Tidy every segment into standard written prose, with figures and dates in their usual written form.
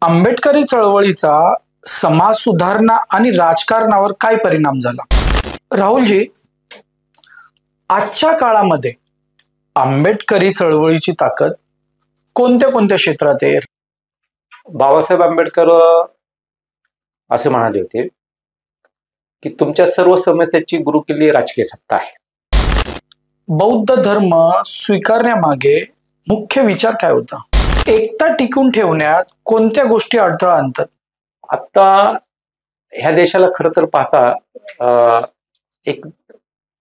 आंबेडकरी चळवळीचा समाज सुधारणा आणि राजकारणावर काय परिणाम झाला? राहुलजी, आजच्या काळामध्ये आंबेडकरी चळवळीची ताकद कोणत्या कोणत्या क्षेत्रात आहे? बाबासाहेब आंबेडकर असे म्हणाले होते की तुमच्या सर्व समस्याची गुरुकिल्ली राजकीय सत्ता आहे. बौद्ध धर्म स्वीकारण्यामागे मुख्य विचार काय होता? एकता टिकून ठेवण्यात कोणत्या गोष्टी अडथळा आणतात? आता ह्या देशाला खरं तर पाहता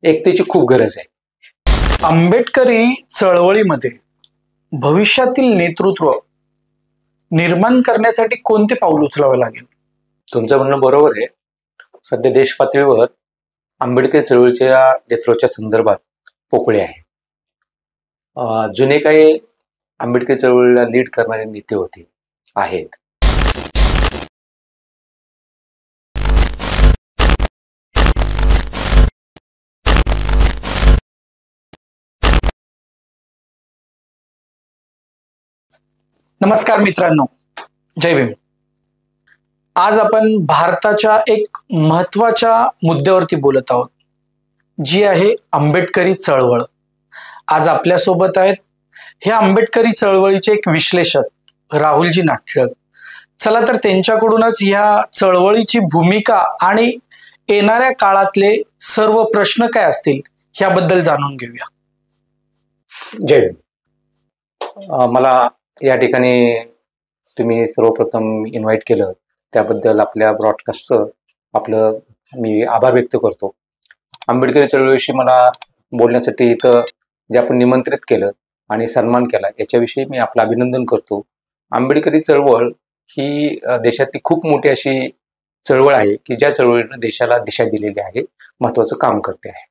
एकतेची खूप गरज आहे. आंबेडकरी चळवळीमध्ये भविष्यातील नेतृत्व निर्माण करण्यासाठी कोणते पाऊल उचलावे लागेल? तुमचं म्हणणं बरोबर आहे. सध्या देश पातळीवर आंबेडकरी चळवळीच्या नेतृत्वाच्या संदर्भात पोकळी आहे. जुने काही आंबेडकरी चळवळीला लीड करणारे नेते होते आहेत. नमस्कार मित्रांनो, जय भीम. आज आपण भारताच्या एक महत्वाच्या मुद्द्यावरती बोलत आहोत, जी आहे आंबेडकरी चळवळ. आज आपल्यासोबत आहेत हे आंबेडकरी चळवळीचे एक विश्लेषक राहुलजी नागटिळक. चला तर त्यांच्याकडूनच ह्या चळवळीची भूमिका आणि येणाऱ्या काळातले सर्व प्रश्न काय असतील ह्याबद्दल जाणून घेऊया. जय भीम. मला या ठिकाणी तुम्ही सर्वप्रथम इन्व्हाइट केलं त्याबद्दल आपल्या ब्रॉडकास्टचं मी आभार व्यक्त करतो. आंबेडकरी चळवळीविषयी मला बोलण्यासाठी इथं जे आपण निमंत्रित केलं आणि सन्मान केला याच्याविषयी मी आपलं अभिनंदन करतो. आंबेडकरी चळवळ ही देशातली खूप मोठी अशी चळवळ आहे की ज्या चळवळीनं देशाला दिशा दिलेली आहे, महत्वाचं काम करते आहे.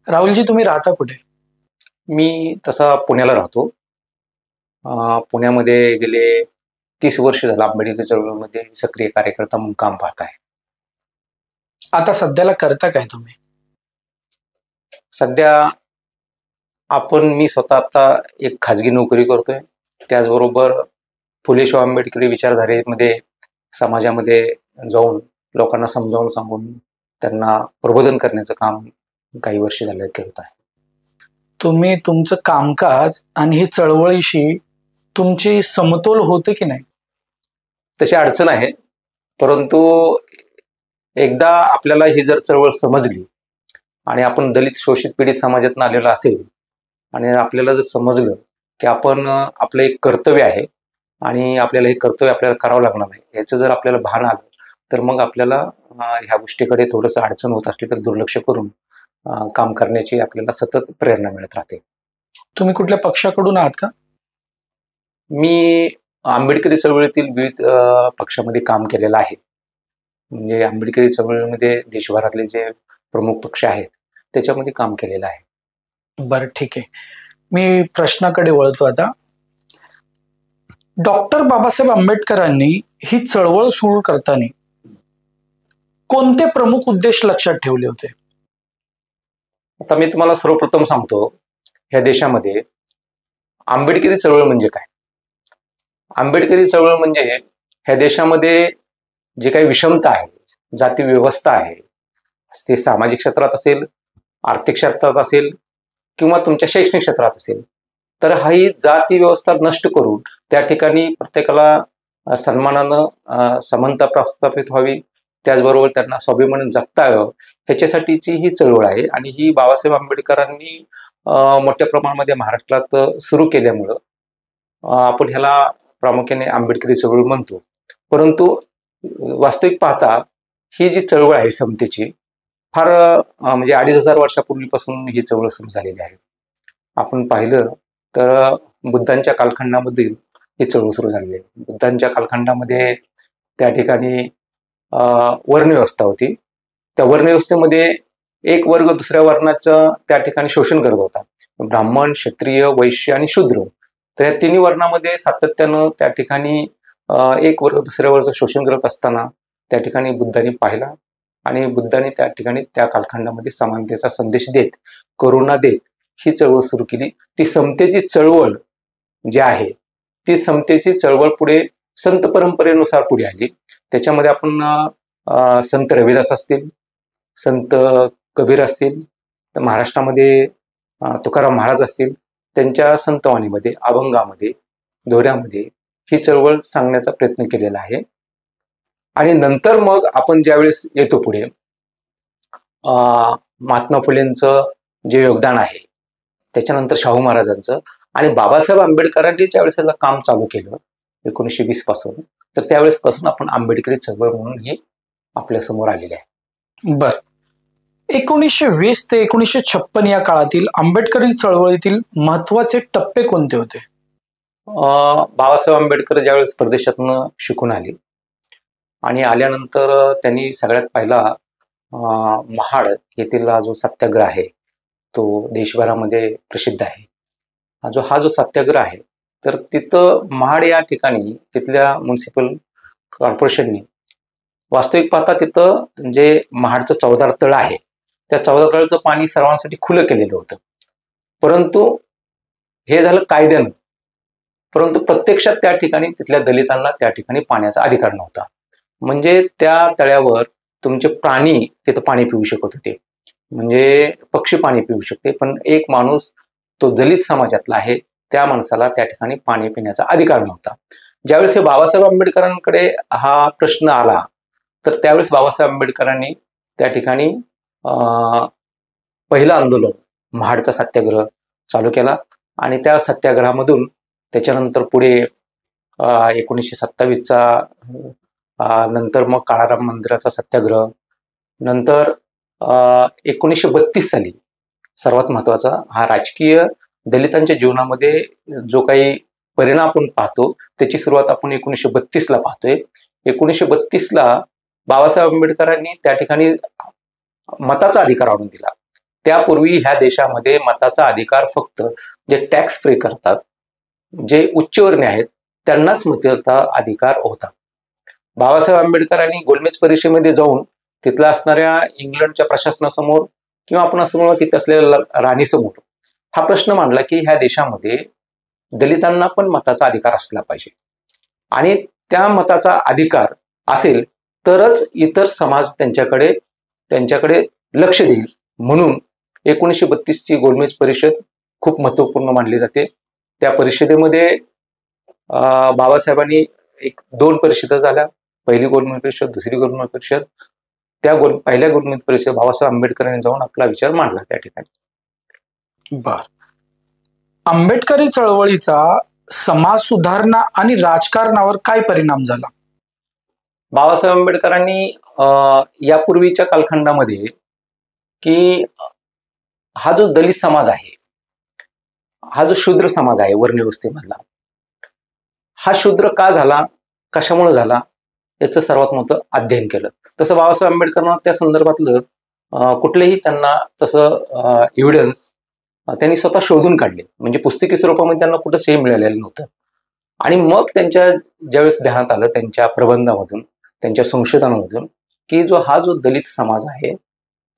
राहुलजी, तुम्ही राहता कुठे? मी तसा पुण्याला राहतो. पुण्यामध्ये गेले 30 वर्ष झालं आंबेडकरी चळवळीमध्ये सक्रिय कार्यकर्ता म्हणून काम पाहत आहे. आता सध्याला करता काय तुम्ही? सध्या मी स्वतः आता एक खाजगी नोकरी करतोय. त्याचबरोबर फुले शाहू आंबेडकरी विचारधारेमध्ये समाजामध्ये जाऊन लोकांना समजावून सांगून त्यांना प्रबोधन करण्याचं काम काही वर्ष झाले करत आहे. तुम्ही तुमचं कामकाज आणि ही चळवळीशी तुमची समतोल होते की नाही? तशी अडचण आहे, परंतु एकदा आपल्याला ही जर चळवळ समजली आणि आपण दलित शोषित पीडित समाजातून आलेला असेल आणि आपल्याला जर समजलं की आपलं एक कर्तव्य आहे आणि आपल्याला हे कर्तव्य आपल्याला करावं लागणार आहे, याचं जर आपल्याला भान आलं तर मग आपल्याला ह्या गोष्टीकडे थोडंसं अडचण होत असली तर दुर्लक्ष करून काम करण्याची आपल्याला सतत प्रेरणा मिळत राहते. तुम्ही कुठल्या पक्षाकडून आहात का? मी आंबेडकरी चळवळीतील विविध पक्षामध्ये काम केलेलं आहे. म्हणजे आंबेडकरी चळवळीमध्ये देशभरातले जे प्रमुख पक्ष आहेत त्याच्यामध्ये काम केलेलं आहे. बरं, ठीक आहे. मी प्रश्नाकडे वळतो आता. डॉक्टर बाबासाहेब आंबेडकरांनी ही चळवळ सुरू करताना कोणते प्रमुख उद्देश लक्षात ठेवले होते? आता मी तुम्हाला सर्वप्रथम सांगतो, ह्या देशामध्ये आंबेडकरी चळवळ म्हणजे काय. आंबेडकरी चळवळ म्हणजे ह्या देशामध्ये जे काही विषमता आहे, जाती व्यवस्था आहे, ते सामाजिक क्षेत्रात असेल, आर्थिक क्षेत्रात असेल किंवा तुमच्या शैक्षणिक क्षेत्रात असेल, तर ही जाती व्यवस्था नष्ट करून त्या ठिकाणी प्रत्येकाला सन्मानानं समानता प्रस्थापित व्हावी, त्याचबरोबर त्यांना स्वाभिमान जगता यावं, ह्याच्यासाठीची ही चळवळ आहे. आणि ही बाबासाहेब आंबेडकरांनी मोठ्या प्रमाणामध्ये महाराष्ट्रात सुरू केल्यामुळं आपण ह्याला प्रामुख्याने आंबेडकरी चळवळ म्हणतो. परंतु वास्तविक पाहता ही जी चळवळ आहे समतेची, फार म्हणजे 2500 वर्षापूर्वीपासून ही चळवळ सुरू झालेली आहे. आपण पाहिलं तर बुद्धांच्या कालखंडामधील ही चळवळ सुरू झालेली आहे. बुद्धांच्या कालखंडामध्ये त्या ठिकाणी वर्णव्यवस्था होती. त्या वर्णव्यवस्थेमध्ये एक वर्ग दुसऱ्या वर्णाचं त्या ठिकाणी शोषण करत होता. ब्राह्मण, क्षत्रिय, वैश्य आणि शूद्र. तर या तिन्ही वर्णामध्ये सातत्यानं त्या ठिकाणी एक वर्ग दुसऱ्या वर्गाचं शोषण करत असताना त्या ठिकाणी बुद्धांनी पाहिला आणि बुद्धांनी त्या ठिकाणी त्या कालखंडामध्ये समानतेचा संदेश देत, करुणा देत ही चळवळ सुरू केली. ती समतेची चळवळ जी आहे ती समतेची चळवळ पुढे संत परंपरेनुसार पुढे आली. त्याच्यामध्ये आपण संत रविदास असतील, संत कबीर असतील, तर महाराष्ट्रामध्ये तुकाराम महाराज असतील, त्यांच्या संतवाणीमध्ये, अभंगामध्ये, दोऱ्यामध्ये ही चळवळ सांगण्याचा प्रयत्न केलेला आहे. आणि नंतर मग आपण ज्यावेळेस येतो पुढे, महात्मा फुलेंचं जे योगदान आहे, त्याच्यानंतर शाहू महाराजांचं, आणि बाबासाहेब आंबेडकरांनी ज्यावेळेस त्याला काम चालू केलं 1920 पासून, तर त्यावेळेस पासून आपण आंबेडकरी चळवळ म्हणून ही आपल्या समोर आलेली आहे. बर, 1920 ते 1956 या काळातील आंबेडकरी चळवळीतील महत्वाचे टप्पे कोणते होते? बाबासाहेब आंबेडकर ज्यावेळेस परदेशातून शिकून आले आणि आल्यानंतर त्यांनी सगळ्यात पहिला महाड येथील जो सत्याग्रह आहे तो देशभरामध्ये प्रसिद्ध आहे. हा जो सत्याग्रह आहे, तर तिथं महाड या ठिकाणी तिथल्या म्युन्सिपल कॉर्पोरेशनने वास्तविक पाहता तिथं जे महाडचं 14 तळ आहे, त्या 14 तळाचं पाणी सर्वांसाठी खुलं केलेलं होतं. परंतु हे झालं कायद्यानं, परंतु प्रत्यक्षात त्या ठिकाणी तिथल्या दलितांना त्या ठिकाणी पाण्याचा अधिकार नव्हता. म्हणजे त्या तळ्यावर तुमचे प्राणी तिथं पाणी पिऊ शकत होते, म्हणजे पक्षी पाणी पिऊ शकते, पण एक माणूस तो दलित समाजातला आहे त्या माणसाला त्या ठिकाणी पाणी पिण्याचा अधिकार नव्हता. ज्यावेळेस हे बाबासाहेब आंबेडकरांकडे हा प्रश्न आला, तर त्यावेळेस बाबासाहेब आंबेडकरांनी त्या ठिकाणी पहिलं आंदोलन महाडचा सत्याग्रह चालू केला. आणि त्या सत्याग्रहामधून त्याच्यानंतर पुढे 1927चा नंतर मग काळाराम मंदिराचा सत्याग्रह, नंतर 1932 साली सर्वात महत्वाचा हा राजकीय दलितांच्या जीवनामध्ये जो काही परिणाम आपण पाहतो त्याची सुरुवात आपण 1932ला पाहतोय. 1932ला बाबासाहेब आंबेडकरांनी त्या ठिकाणी मताचा अधिकार आणून दिला. त्यापूर्वी ह्या देशामध्ये मताचा अधिकार फक्त जे टॅक्स पे करतात, जे उच्चवर्णीय आहेत, त्यांनाच मताचा अधिकार होता. बाबासाहेब आंबेडकरांनी गोलमेज परिषदेमध्ये जाऊन तिथल्या असणाऱ्या इंग्लंडच्या प्रशासनासमोर किंवा आपण असं म्हणू तिथे असलेल्या राणीसमोर हा प्रश्न मांडला की ह्या देशामध्ये दलितांना पण मताचा अधिकार असला पाहिजे, आणि त्या मताचा अधिकार असेल तरच इतर समाज त्यांच्याकडे लक्ष देईल. म्हणून 1932ची गोलमेज परिषद खूप महत्वपूर्ण मानली जाते. त्या परिषदेमध्ये बाबासाहेबांनी 2 परिषदा झाल्या, पहिली गोलमेज परिषद, दुसरी गोलमेज परिषद. पहिल्या गोलमेज परिषद बाबासाहेब आंबेडकरांनी जाऊन आपला विचार मांडला त्या ठिकाणी. बर, आंबेडकरी चळवळीचा समाज सुधारणा आणि राजकारणावर काय परिणाम झाला? बाबासाहेब आंबेडकरांनी यापूर्वीच्या कालखंडामध्ये की हा जो दलित समाज आहे, हा जो शूद्र समाज आहे वर्ण-व्यवस्थेमधला, हा शूद्र का झाला, कशामुळे झाला, याचं सर्वात मोठं अध्ययन केलं. तसं बाबासाहेब आंबेडकरांना त्या संदर्भातलं कुठलेही त्यांना तसं एव्हिडन्स त्यांनी स्वतः शोधून काढले, म्हणजे पुस्तकी स्वरूपामध्ये त्यांना कुठंच हे मिळालेलं नव्हतं. आणि मग त्यांच्या ज्यावेळेस ध्यानात आलं त्यांच्या प्रबंधामधून, त्यांच्या संशोधनामधून, की हा जो दलित समाज आहे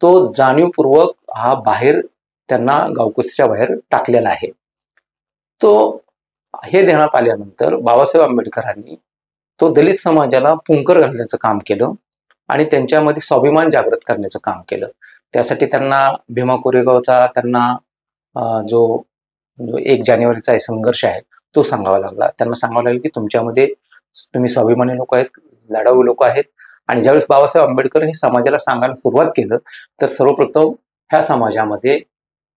तो जाणीवपूर्वक हा बाहेर त्यांना गावकुशीच्या बाहेर टाकलेला आहे. तो हे ध्यानात आल्यानंतर बाबासाहेब आंबेडकरांनी तो दलित समाजाला पुंकर घालण्याचं काम केलं आणि त्यांच्यामध्ये स्वाभिमान जागृत करण्याचं काम केलं. त्यासाठी त्यांना भीमा कोरेगावचा त्यांना जो 1 जानेवारीचा संघर्ष आहे तो सांगावा लागला. त्यांना सांगावं लागलं की तुम्ही स्वाभिमानी लोक आहेत, लढाऊ लोक आहेत. आणि ज्यावेळेस बाबासाहेब आंबेडकर हे समाजाला सांगायला सुरुवात केलं तर सर्वप्रथम ह्या समाजामध्ये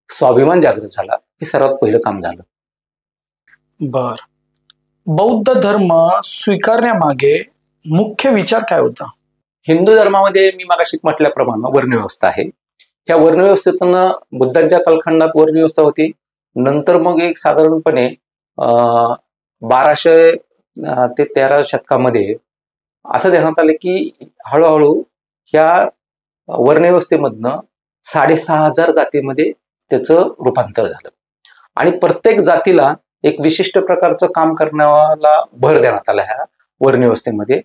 स्वाभिमान जागृत झाला. हे सर्वात पहिलं काम झालं. बर, बौद्ध धर्म स्वीकारण्यामागे मुख्य विचार काय होता? हिंदू धर्मामध्ये मी मागाशी म्हटल्याप्रमाणे वर्णव्यवस्था आहे. ह्या वर्णव्यवस्थेतून बुद्धांच्या कालखंडात वर्णव्यवस्था होती. नंतर मग एक साधारणपणे 1200 ते 13 शतकामध्ये असं ध्यानात आलं की हळूहळू ह्या वर्णव्यवस्थेमधनं 6500 जातीमध्ये त्याचं रूपांतर झालं आणि प्रत्येक जातीला एक विशिष्ट प्रकारचं काम करण्याला भर देण्यात आला ह्या वर्णव्यवस्थेमध्ये.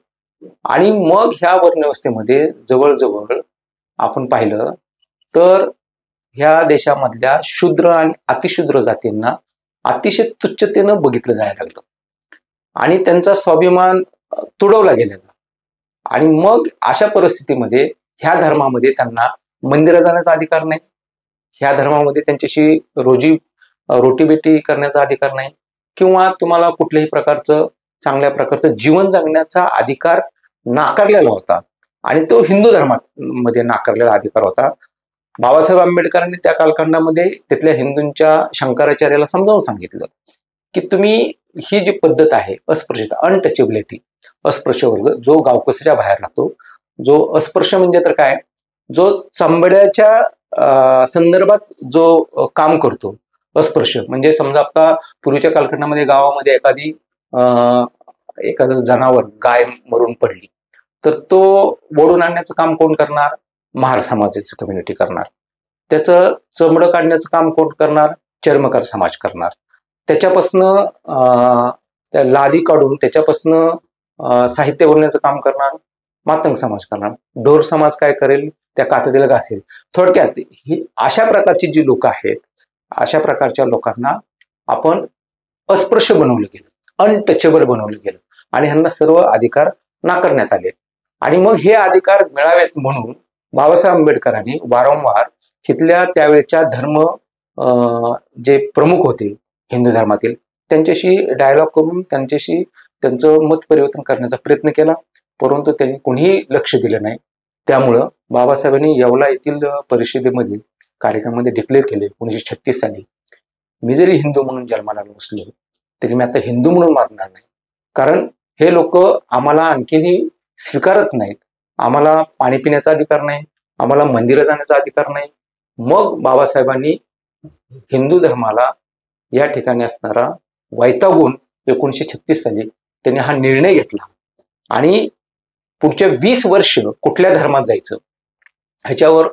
आणि मग ह्या वर्णव्यवस्थेमध्ये जवळजवळ आपण पाहिलं तर ह्या देशामधल्या शूद्र आणि अतिशूद्र जातींना अतिशय तुच्छतेनं बघितलं जायला लागलं. आणि त्यांचा स्वाभिमान तुडवला गेलेला. आणि मग अशा परिस्थितीमध्ये ह्या धर्मामध्ये त्यांना मंदिरात जाण्याचा अधिकार नाही, ह्या धर्मामध्ये त्यांच्याशी रोटीबेटी करण्याचा अधिकार नाही, किंवा तुम्हाला कुठल्याही प्रकारचं चांगल्या प्रकारचं जीवन जगण्याचा अधिकार नाकारलेला होता. आणि तो हिंदू धर्मामध्ये नाकारलेला अधिकार होता. बाबासाहेब आंबेडकरांनी त्या कालखंडामध्ये तिथल्या हिंदूंच्या शंकराचार्याला समजावून सांगितलं की तुम्ही ही जी पद्धत आहे अस्पृश्यता, अनटचेबिलिटी, अस्पृश्य वर्ग जो गावकसाच्या बाहेर राहतो, जो अस्पृश्य म्हणजे तर काय, जो चांबड्याच्या संदर्भात जो काम करतो, अस्पृश्य म्हणजे समजा आता पूर्वीच्या कालखंडामध्ये गावामध्ये एखादं जनावर, गाय मरून पडली तर तो ओढून आणण्याचं काम कोण करणार? महार समाजाची कम्युनिटी करणार. त्याचं चमडं काढण्याचं काम कोण करणार? चर्मकार समाज करणार. त्याच्यापासनं त्या लादी काढून त्याच्यापासनं साहित्य बनवण्याचं काम करणार मातंग समाज करणार. ढोर समाज काय करेल? त्या कातडीला घासेल. थोडक्यात ही अशा प्रकारची जी लोक आहेत, अशा प्रकारच्या लोकांना आपण अस्पृश्य बनवलं गेलं, अनटचेबल बनवलं गेलं आणि ह्यांना सर्व अधिकार नाकारण्यात आले. आणि मग हे अधिकार मिळावेत म्हणून बाबासाहेब आंबेडकरांनी वारंवार तिथल्या त्यावेळेच्या जे प्रमुख होते हिंदू धर्मातील त्यांच्याशी डायलॉग करून त्यांचं मत परिवर्तन करण्याचा प्रयत्न केला, परंतु त्यांनी कोणीही लक्ष दिलं नाही. त्यामुळं बाबासाहेबांनी येवला येथील परिषदेमध्ये कार्यक्रमामध्ये डिक्लेअर केले 1936 साली, मी जरी हिंदू म्हणून जन्माला नसलो तरी मी आता हिंदू म्हणून मारणार नाही, कारण हे लोक आम्हाला आणखीनही स्वीकारत नाहीत, आम्हाला पाणी पिण्याचा अधिकार नाही, आम्हाला मंदिरात जाण्याचा अधिकार नाही. मग बाबासाहेबांनी हिंदू धर्माला या ठिकाणी असणारा वैतागून 1936 साली त्यांनी हा निर्णय घेतला आणि पुढच्या 20 वर्ष कुठल्या धर्मात जायचं ह्याच्यावर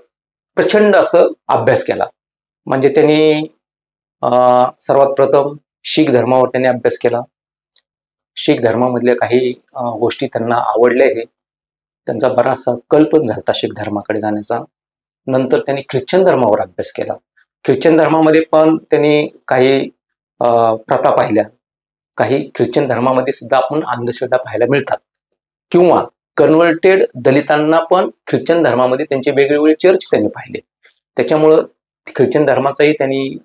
प्रचंड असं अभ्यास केला. म्हणजे त्यांनी सर्वात प्रथम शीख धर्मावर त्यांनी अभ्यास केला. शीख धर्मामधल्या काही गोष्टी त्यांना आवडल्या, त्यांचा बराचसा कल पण झाला शीख धर्माकडे जाण्याचा. नंतर त्यांनी ख्रिश्चन धर्मावर अभ्यास केला. ख्रिश्चन धर्मामध्ये पण त्यांनी काही प्रथा पाहिल्या. काही ख्रिश्चन धर्मामध्ये सुद्धा आपण अंधश्रद्धा पाहायला मिळतात, किंवा कन्व्हर्टेड दलितांना पण ख्रिश्चन धर्मामध्ये त्यांचे वेगवेगळे चर्च त्यांनी पाहिले. त्याच्यामुळं ख्रिश्चन धर्माचाही त्यांनी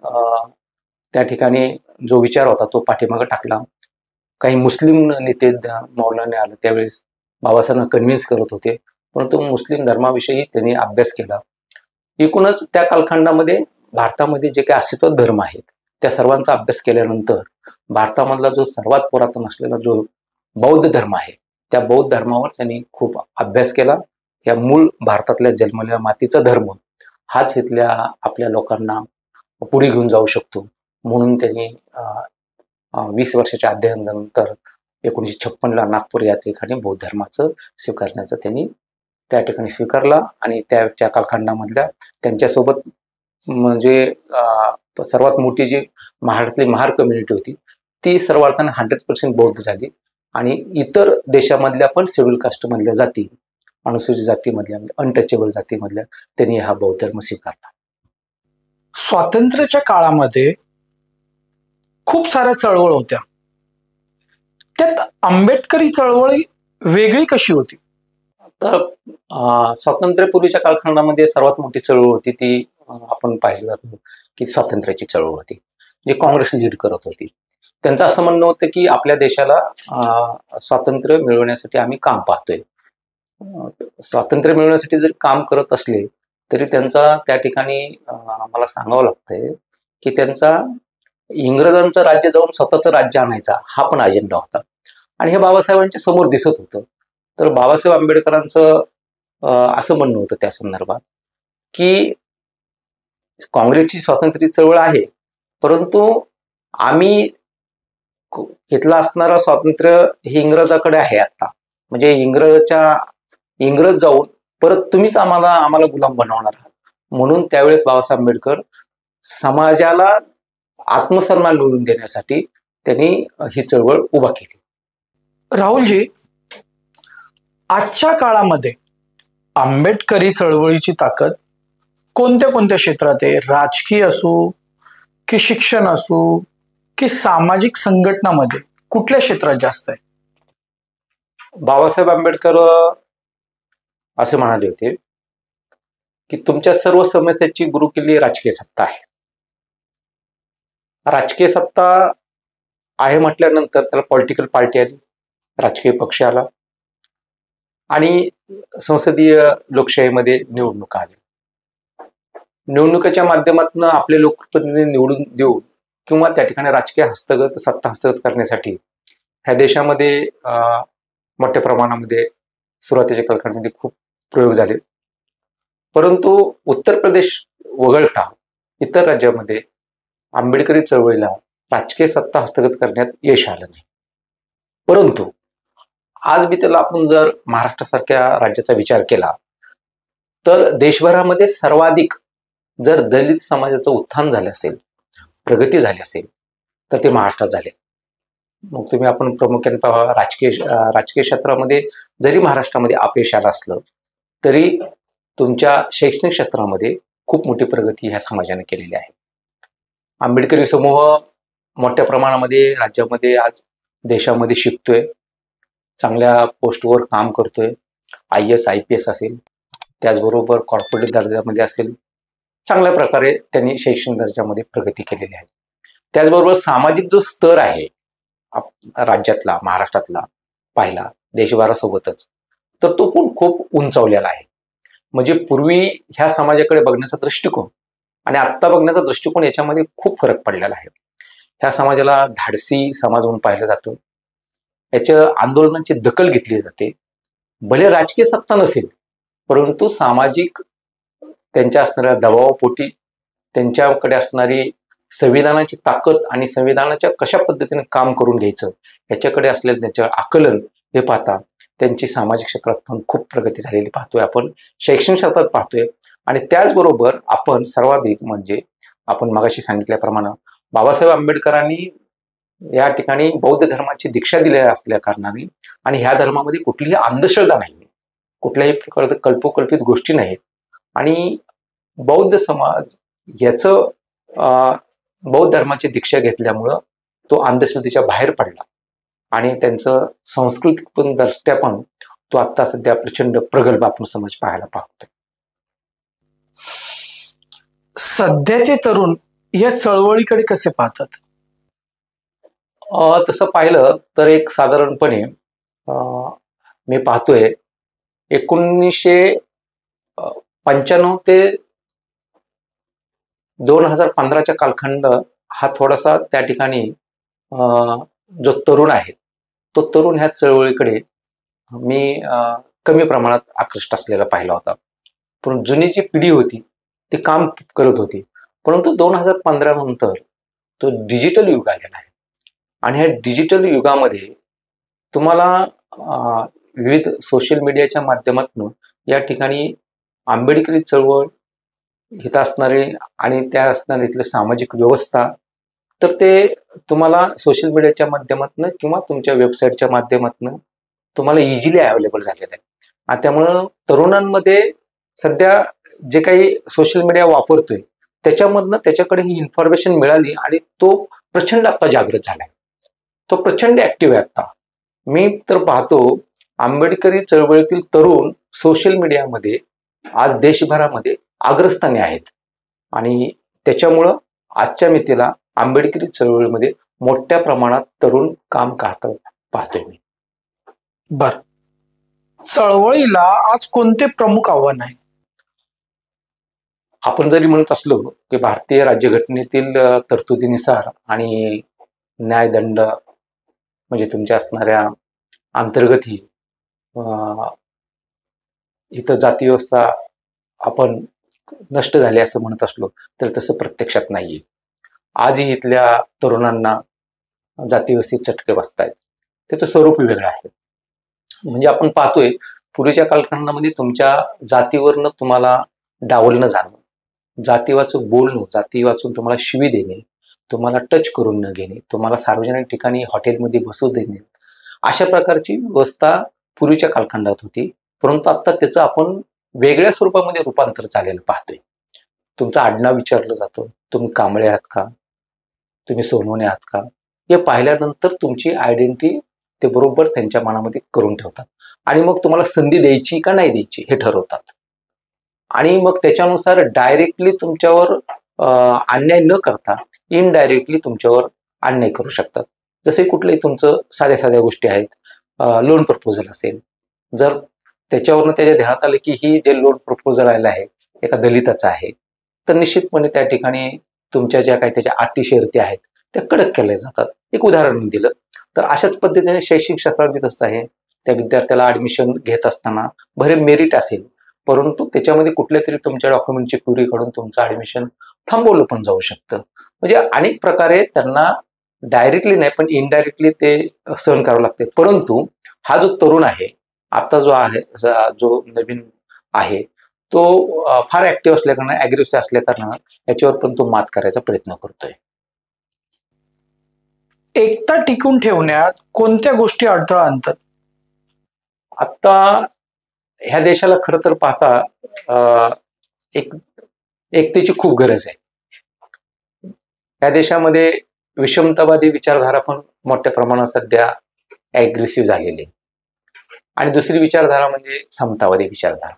त्या ठिकाणी जो विचार होता तो पाठीमागे टाकला. काही मुस्लिम नेते मौलाना आले त्यावेळेस बाबासाहेबांना कन्व्हिन्स करत होते, परंतु मुस्लिम धर्माविषयी त्यांनी अभ्यास केला. एकूणच त्या कालखंडामध्ये भारतामध्ये जे काही अस्तित्वात धर्म आहेत त्या सर्वांचा अभ्यास केल्यानंतर भारतामधला जो सर्वात पुरातन असलेला जो बौद्ध धर्म आहे त्या बौद्ध धर्मावर त्यांनी खूप अभ्यास केला. या मूळ भारतातल्या जन्मलेल्या मातीचा धर्म हाच इथल्या आपल्या लोकांना पुढे घेऊन जाऊ शकतो, म्हणून त्यांनी 20 वर्षाच्या अध्ययनानंतर 1956ला नागपूर या ठिकाणी बौद्ध धर्माचं स्वीकारण्याचं त्यांनी त्या ठिकाणी स्वीकारला. आणि त्या कालखंडामधल्या त्यांच्यासोबत म्हणजे सर्वात मोठी जी महाराष्ट्रातली महार कम्युनिटी होती ती सर्वार्थाने 100% बौद्ध झाली. आणि इतर देशामधल्या पण शेड्यूल कास्टमधल्या जाती, अनुसूचित जातीमधल्या, अनटचेबल जातीमधल्या त्यांनी हा बौद्ध धर्म स्वीकारला. स्वातंत्र्याच्या काळामध्ये खूप साऱ्या चळवळ होत्या, त्यात आंबेडकरी चळवळ वेगळी कशी होती? तर स्वातंत्र्यपूर्वीच्या कालखंडामध्ये सर्वात मोठी चळवळ होती ती आपण पाहिलं जातो की स्वातंत्र्याची चळवळ होती, जी काँग्रेस लीड करत होती. त्यांचं असं म्हणणं होतं की आपल्या देशाला स्वातंत्र्य मिळवण्यासाठी आम्ही काम पाहतोय. स्वातंत्र्य मिळवण्यासाठी जर काम करत असले तरी त्यांचा त्या ठिकाणी मला सांगावं लागतंय की त्यांचा इंग्रजांचं राज्य जाऊन स्वतःचं राज्य आणायचा हा पण अजेंडा होता. आणि हे बाबासाहेबांच्या समोर दिसत होतं. तर बाबासाहेब आंबेडकरांचं असं म्हणणं होतं त्या संदर्भात की काँग्रेसची स्वातंत्र्य चळवळ आहे, परंतु आम्ही घेतला असणारा स्वातंत्र्य हे इंग्रजाकडे आहे आता, म्हणजे इंग्रज जाऊन परत तुम्हीच आम्हाला गुलाम बनवणार आहात. म्हणून त्यावेळेस बाबासाहेब आंबेडकर समाजाला आत्मसन्मान मिळवून देण्यासाठी त्यांनी ही चळवळ उभा केली. राहुलजी, आजच्या काळामध्ये आंबेडकरी चळवळीची ताकद कोणत्या कोणत्या क्षेत्रात आहे? राजकीय असो की शिक्षण असो की सामाजिक संघटनामध्ये कुठल्या क्षेत्रात जास्त आहे? बाबासाहेब आंबेडकर असे म्हणाले होते की तुमच्या सर्व समस्याची गुरुकिल्ली राजकीय सत्ता आहे. राजकीय सत्ता आहे म्हटल्यानंतर त्याला पॉलिटिकल पार्टी आली, राजकीय पक्ष आला आणि संसदीय लोकशाहीमध्ये निवडणुका आल्या. निवडणुकीच्या माध्यमातून आपले लोकप्रतिनिधी निवडून देऊन किंवा त्या ठिकाणी राजकीय सत्ता हस्तगत करण्यासाठी ह्या देशामध्ये मोठ्या प्रमाणामध्ये सुरुवातीच्या कालखंडामध्ये खूप प्रयोग झाले. परंतु उत्तर प्रदेश वगळता इतर राज्यामध्ये आंबेडकरी चळवळीला राजकीय सत्ता हस्तगत करण्यात यश आलं नाही. परंतु आज बी त्याला आपण जर महाराष्ट्रासारख्या राज्याचा विचार केला तर देशभरामध्ये सर्वाधिक जर दलित समाजाचं उत्थान झालं असेल, प्रगती झाली असेल तर ते महाराष्ट्रात झाले. मग तुम्ही आपण प्रामुख्याने पहा, राजकीय क्षेत्रामध्ये जरी महाराष्ट्रामध्ये अपयश आलं असलं तरी तुमच्या शैक्षणिक क्षेत्रामध्ये खूप मोठी प्रगती ह्या समाजाने केलेली आहे. आंबेडकरी समूह मोठ्या प्रमाणामध्ये राज्यामध्ये आज देशामध्ये शिकतोय, चांगल्या पोस्टवर काम करतोय. IAS IPS असेल, त्याचबरोबर कॉर्पोरेट दर्जामध्ये असेल, चांगल्या प्रकारे त्यांनी शैक्षणिक दर्जामध्ये प्रगती केलेली आहे. त्याचबरोबर सामाजिक जो स्तर आहे राज्यातला, महाराष्ट्रातला पाहिला देशभरासोबतच, तर तो पण खूप उंचावलेला आहे. म्हणजे पूर्वी ह्या समाजाकडे बघण्याचा दृष्टिकोन आणि आत्ता बघण्याचा दृष्टिकोन याच्यामध्ये खूप फरक पडलेला आहे. ह्या समाजाला धाडसी समाज म्हणून पाहिलं जातं. याच्या आंदोलनांची दखल घेतली जाते. भले राजकीय सत्ता नसेल परंतु सामाजिक त्यांच्या असणाऱ्या दबावापोटी त्यांच्याकडे असणारी संविधानाची ताकद आणि संविधानाच्या कशा पद्धतीने काम करून घ्यायचं याच्याकडे असलेलं त्यांच्या आकलन हे पाहता त्यांची सामाजिक क्षेत्रात पण खूप प्रगती झालेली पाहतोय आपण, शैक्षणिक क्षेत्रात पाहतोय. आणि त्याचबरोबर आपण सर्वाधिक म्हणजे आपण मगाशी सांगितल्याप्रमाणे बाबासाहेब आंबेडकरांनी या ठिकाणी बौद्ध धर्माची दीक्षा दिलेल्या असल्या कारणाने आणि ह्या धर्मामध्ये कुठलीही अंधश्रद्धा नाही, कुठल्याही प्रकारचं कल्पोकल्पित गोष्टी नाहीत आणि बौद्ध समाज याचं बौद्ध धर्माची दीक्षा घेतल्यामुळं तो अंधश्रद्धेच्या बाहेर पडला आणि त्यांचं सांस्कृतिक पण दृष्ट्या पण तो आता सध्या प्रचंड प्रगल्भ आपण समाज पाहायला पाहतोय. सध्याचे तरुण या चळवळीकडे कसे पाहतात? तसं पाहिलं तर एक साधारणपणे मी पाहतोय 1995 ते 2015चा कालखंड हा थोडासा त्या ठिकाणी जो तरुण आहे तो तरुण ह्या चळवळीकडे मी कमी प्रमाणात आकृष्ट असलेला पाहिला होता. पण जुनी जी पिढी होती ती काम करत होती. परंतु 2015 नंतर तो डिजिटल युग आलेला आहे आणि ह्या डिजिटल युगामध्ये तुम्हाला विविध सोशल मीडियाच्या माध्यमातून या ठिकाणी आंबेडकरी चळवळ इथं असणारे आणि त्या असणारे इथले सामाजिक व्यवस्था तर ते तुम्हाला सोशल मीडियाच्या माध्यमातून किंवा तुमच्या वेबसाईटच्या माध्यमातून तुम्हाला इझिली अवेलेबल झालेलं आहे. आणि त्यामुळं तरुणांमध्ये सध्या जे काही सोशल मीडिया वापरतोय त्याच्यामधनं त्याच्याकडे ही इन्फॉर्मेशन मिळाली आणि तो प्रचंड आता जागृत झालाय, तो प्रचंड ऍक्टिव्ह आहे. आता मी तर पाहतो आंबेडकरी चळवळीतील तरुण सोशल मीडियामध्ये आज देशभरामध्ये अग्रस्थानी आहेत आणि त्याच्यामुळं आजच्या मितीला आंबेडकरी चळवळीमध्ये मोठ्या प्रमाणात तरुण काम करतात पाहतोय मी. बर, चळवळीला आज कोणते प्रमुख आव्हान आहे? आपण जरी म्हणत असलो की भारतीय राज्यघटनेतील तरतुदीनुसार आणि न्यायदंड म्हणजे तुमच्या असणाऱ्या अंतर्गत ही इथं जाती व्यवस्था आपण नष्ट झाली असं म्हणत असलो तर तसं प्रत्यक्षात नाहीये. आजही इथल्या तरुणांना जाती व्यवस्थेत चटके बसतायत. त्याचं स्वरूप वेगळं आहे. म्हणजे आपण पाहतोय पूर्वीच्या कालखंडामध्ये तुमच्या जातीवरनं तुम्हाला डावलणं जाणं, जाती वाचून बोलणं, जाती वाचून तुम्हाला शिवी देणे, तुम्हाला टच करून न घेणे, तुम्हाला सार्वजनिक ठिकाणी हॉटेलमध्ये बसू देणे, अशा प्रकारची व्यवस्था पूर्वीच्या कालखंडात होती. परंतु आता त्याचं आपण वेगळ्या स्वरूपामध्ये रूपांतर झालेलं पाहतोय. तुमचं आडनाव विचारलं जातं, तुम्ही कांबळे आहात का, तुम्ही सोनवणे आहात का, हे पाहिल्यानंतर तुमची आयडेंटिटी ते बरोबर त्यांच्या मनामध्ये करून ठेवतात आणि मग तुम्हाला संधी द्यायची का नाही द्यायची हे ठरवतात. आणि मग त्याच्यानुसार डायरेक्टली तुमच्यावर अन्याय न करता इनडायरेक्टली तुमच्यावर अन्याय करू शकतात. जसे कुठलेही तुमचं साध्या साध्या गोष्टी आहेत, लोन प्रपोजल असेल, जर त्याच्यावरनं त्याच्या ध्यानात आलं की ही जे लोन प्रपोजल आलेलं आहे एका दलिताचं आहे, तर निश्चितपणे त्या ठिकाणी तुमच्या ज्या काही त्याच्या अटी शर्ती आहेत त्या कडक केल्या जातात. एक उदाहरण मी दिलं तर अशाच पद्धतीने शैक्षणिक क्षेत्रात तसं आहे. त्या विद्यार्थ्याला ऍडमिशन घेत असताना भले मेरिट असेल, परंतु त्याच्यामध्ये कुठल्या तरी तुमच्या डॉक्युमेंटची क्युरी काढून तुमचं ऍडमिशन थांबवलं पण जाऊ शकतं. म्हणजे अनेक प्रकारे त्यांना डायरेक्टली नाही पण इनडायरेक्टली ते सहन करावं लागते. परंतु हा जो तरुण आहे, आता जो आहे, जो नवीन आहे, तो फार ऍक्टिव्ह असल्या कारणाने, अग्रेसिव्ह असल्या कारणानं याच्यावर पण तो मात करायचा प्रयत्न करतोय. एकता टिकून ठेवण्यात कोणत्या गोष्टी अडथळा आणतात? आता ह्या देशाला खरं तर पाहता एक एकतेची खूप गरज आहे. या देशामध्ये विषमतावादी विचारधारा पण मोठ्या प्रमाणात सध्या ऍग्रेसिव्ह झालेली आहे. आणि दुसरी विचारधारा म्हणजे समतावादी विचारधारा.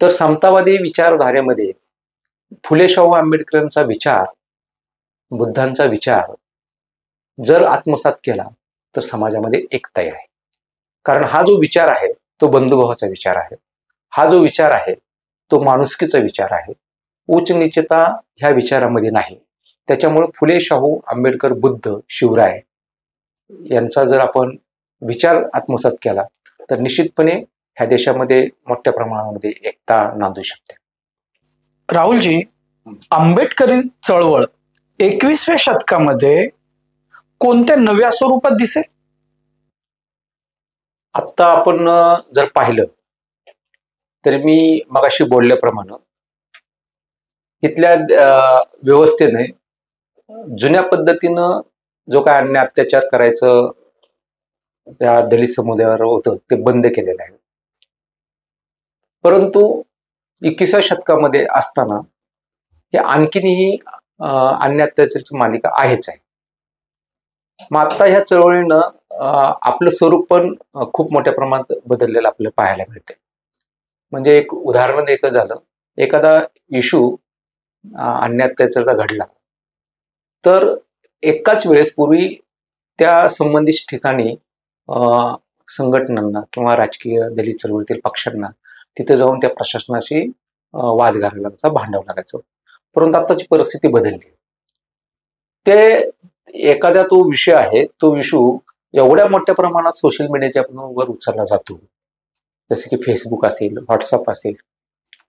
तर समतावादी विचारधारेमध्ये फुले शाहू आंबेडकरांचा विचार, बुद्धांचा विचार जर आत्मसात केला तर समाजामध्ये एकता आहे. कारण हा जो विचार आहे तो बंधुभावाचा विचार आहे. हा जो विचार आहे तो माणुसकीचा विचार आहे. उच्च नीचता ह्या विचारामध्ये नाही. त्याच्यामुळे फुले शाहू आंबेडकर, बुद्ध, शिवराय यांचा जर आपण विचार आत्मसात केला तर निश्चितपणे ह्या देशामध्ये मोठ्या प्रमाणामध्ये एकता नांदू शकते. राहुलजी, आंबेडकरी चळवळ 21व्या शतकामध्ये कोणत्या नव्या स्वरूपात दिसेल? आता आपण जर पाहिलं तर मी मगाशी बोलल्याप्रमाणे इथल्या व्यवस्थेने जुन्या पद्धतीनं जो काय अन्याय अत्याचार करायचं त्या दलित समुदायावर होतं ते बंद केलेलं आहे. परंतु 21व्या शतकामध्ये असताना हे आणखीनही अन्याय अत्याचाराची मालिका आहेच आहे. मग आता ह्या चळवळीनं आपलं स्वरूप पण खूप मोठ्या प्रमाणात बदललेलं आपल्याला पाहायला मिळते. म्हणजे एक उदाहरण द्यायचं झालं, एखादा इशू अन्याय अत्याचाराचा घडला तर एकाच वेळेस पूर्वी त्या संबंधित ठिकाणी संघटनांना किंवा राजकीय दलित चळवळीतील पक्षांना तिथे जाऊन त्या प्रशासनाशी वाद घालायला लागायचा, भांडावं लागायचं. परंतु आताची परिस्थिती बदलली. ते एखादा तो विषय आहे, तो इशू एवढ्या मोठ्या प्रमाणात सोशल मीडियाच्या वर उचलला जातो, जसे की फेसबुक असेल, व्हॉट्सअप असेल,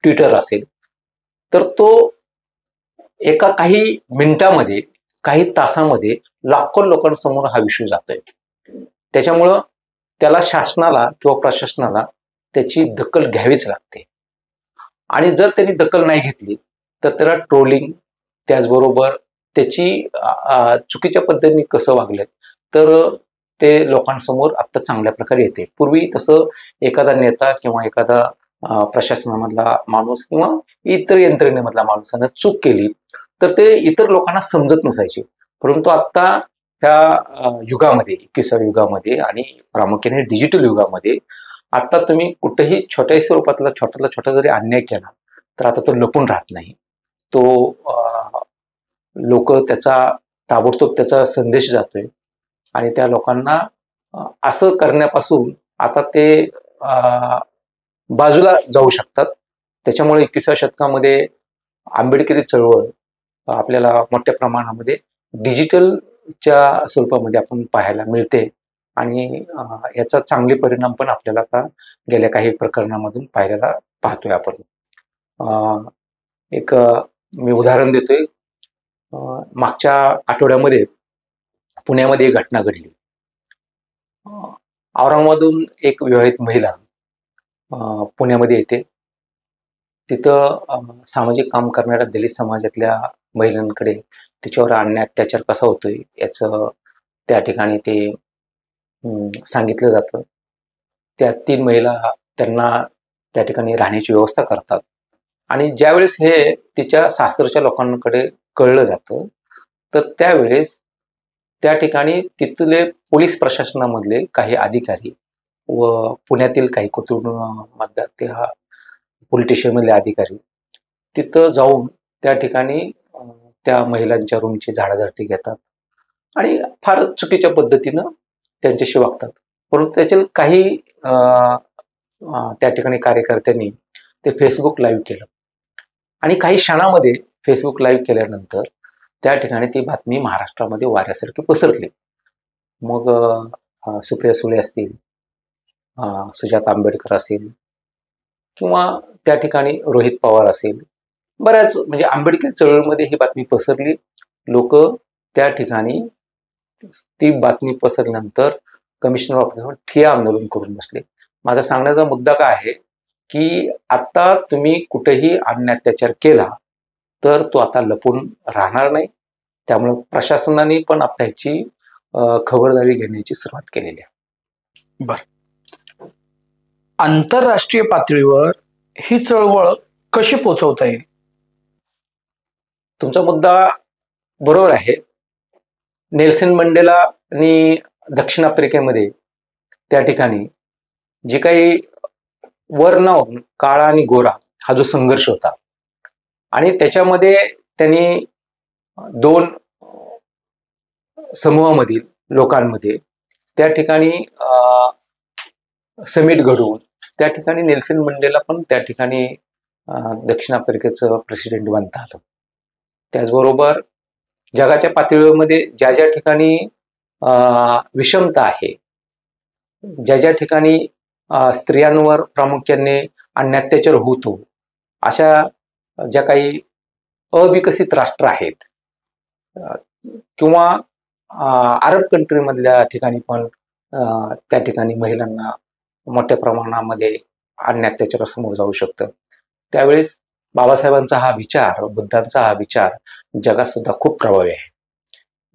ट्विटर असेल, तर तो एका काही मिनिटामध्ये, काही तासामध्ये लाखो लोकांसमोर हा विषय जातोय. त्याच्यामुळं त्याला शासनाला किंवा प्रशासनाला त्याची दखल घ्यावीच लागते. आणि जर त्यांनी दखल नाही घेतली तर त्याला ट्रोलिंग, त्याचबरोबर त्याची चुकीच्या पद्धतीने कसं वागलं तर ते लोकांसमोर आता चांगल्या प्रकारे येते. पूर्वी तसं एखादा नेता किंवा एखादा प्रशासनामधला माणूस किंवा इतर यंत्रणेमधला माणसानं चूक केली तर ते इतर लोकांना समजत नसायचे. परंतु आता ह्या युगामध्ये, 21व्या युगामध्ये आणि प्रामुख्याने डिजिटल युगामध्ये आता तुम्ही कुठेही छोट्याही स्वरूपातला छोट्यातला छोटा जरी अन्याय केला तर आता तो लपून राहत नाही. तो लोक त्याचा ताबडतोब त्याचा संदेश जातोय आणि त्या लोकांना असं करण्यापासून आता ते बाजूला जाऊ शकतात. त्याच्यामुळे 21व्या शतकामध्ये आंबेडकरी चळवळ आपल्याला मोठ्या प्रमाणामध्ये डिजिटलच्या स्वरूपामध्ये आपण पाहायला मिळते आणि याचा चांगले परिणाम पण आपल्याला आता गेल्या काही प्रकरणामधून पाहतोय आपण. एक मी उदाहरण देतोय. मागच्या आठवड्यामध्ये पुण्यामध्ये एक घटना घडली. औरंगाबादहून एक विवाहित महिला पुण्यामध्ये येते. तिथं सामाजिक काम करणाऱ्या दलित समाजातल्या महिलांकडे तिच्यावर अन्याय अत्याचार कसा होतोय याचं त्या ठिकाणी ते सांगितलं जातं. त्या 3 महिला त्यांना त्या ठिकाणी राहण्याची व्यवस्था करतात आणि ज्यावेळेस हे तिच्या सासरच्या लोकांकडे कळलं जातं तर त्यावेळेस त्या ठिकाणी तिथले पोलीस प्रशासनामधले काही अधिकारी व पुण्यातील काही मतदार ते हा पोलीस स्टेशनमधले अधिकारी तिथं जाऊन त्या ठिकाणी त्या महिलांच्या रूमची झाडाझडती घेतात आणि फार चुकीच्या पद्धतीनं त्यांच्याशी वागतात. परंतु त्याचे काही त्या ठिकाणी कार्यकर्त्यांनी ते फेसबुक लाईव्ह केलं आणि काही क्षणामध्ये फेसबुक लाईव्ह केल्यानंतर त्या ठिकाणी ती बातमी महाराष्ट्रामध्ये वाऱ्यासारखी पसरली. मग सुप्रिया सुळे असतील, सुजाता आंबेडकर असेल किंवा त्या ठिकाणी रोहित पवार असेल, बऱ्याच म्हणजे आंबेडकरी चळवळीमध्ये ही बातमी पसरली. लोक त्या ठिकाणी ती बातमी पसरल्यानंतर कमिशनर ऑफिसवर ठिय्या आंदोलन करून बसले. माझा सांगण्याचा मुद्दा काय आहे की आता तुम्ही कुठेही अन्याय अत्याचार केला तर तो आता लपून राहणार नाही. त्यामुळे प्रशासनाने पण आता ह्याची खबरदारी घेण्याची सुरुवात केलेली आहे. बर, आंतरराष्ट्रीय पातळीवर ही चळवळ कशी पोहोचवता येईल? तुमचा मुद्दा बरोबर आहे. नेल्सन मंडेला आणि दक्षिण आफ्रिकेमध्ये त्या ठिकाणी जे काही वर्ण काळा आणि गोरा हा जो संघर्ष होता आणि त्याच्यामध्ये त्यांनी दोन समूहामधील लोकांमध्ये त्या ठिकाणी समिट घडवून त्या ठिकाणी नेल्सन मंडेला पण त्या ठिकाणी दक्षिण आफ्रिकेचं प्रेसिडेंट बनता आलं. त्याचबरोबर जगाच्या पातळीमध्ये ज्या ज्या ठिकाणी विषमता आहे, ज्या ज्या ठिकाणी स्त्रियांवर प्रामुख्याने अन्याय अत्याचार होतो, अशा ज्या काही अविकसित राष्ट्र आहेत किंवा अरब कंट्रीमधल्या ठिकाणी पण त्या ठिकाणी महिलांना मोठ्या प्रमाणामध्ये अन्याय अत्याचार समोर जाऊ शकतं. त्यावेळेस बाबासाहेबांचा हा विचार, बुद्धांचा हा विचार जगात सुद्धा खूप प्रभावी आहे.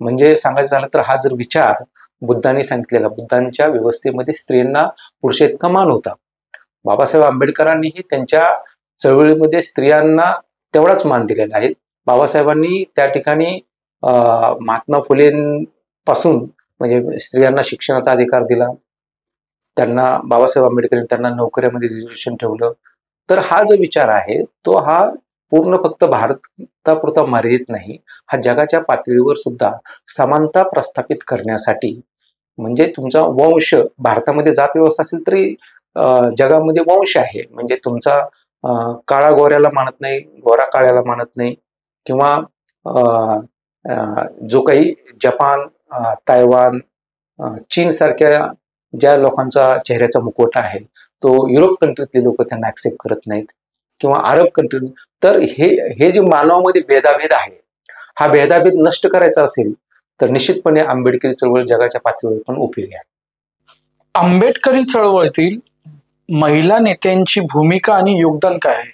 म्हणजे सांगायचं झालं तर हा जर विचार बुद्धांनी सांगितलेला, बुद्धांच्या व्यवस्थेमध्ये स्त्रियांना पुरुष इतका मान होता. बाबासाहेब आंबेडकरांनीही त्यांच्या चळवळीमध्ये स्त्रियांना तेवढाच मान दिलेला आहे. बाबासाहेबांनी त्या ठिकाणी महात्मा फुलेंपासून म्हणजे स्त्रियांना शिक्षणाचा अधिकार दिला. त्यांना बाबासाहेब आंबेडकरांनी त्यांना नोकऱ्यामध्ये रिझर्वेशन ठेवलं. तर हा जो विचार आहे तो हा पूर्ण फक्त भारतापुरता मर्यादित नाही, हा जगाच्या पातळीवर सुद्धा समानता प्रस्थापित करण्यासाठी, म्हणजे तुमचा वंश भारतामध्ये जात व्यवस्था असेल तरी जगामध्ये वंश आहे. म्हणजे तुमचा काळा गोऱ्याला मानत नाही, गोरा काळ्याला मानत नाही, किंवा जो काही जपान, तैवान, चीन सारख्या ज्या लोकांचा चेहऱ्याचा मुखवटा आहे तो युरोप कंट्रीतले लोक त्यांना ऍक्सेप्ट करत नाहीत, किंवा अरब कंट्री. तर हे जे मानवामध्ये भेदाभेद आहे, हा भेदाभेद नष्ट करायचा असेल तर निश्चितपणे आंबेडकरी चळवळ जगाच्या पातळीवर पण उपयोगी आहे. आंबेडकरी चळवळीतील महिला नेत्यांची भूमिका आणि योगदान काय आहे?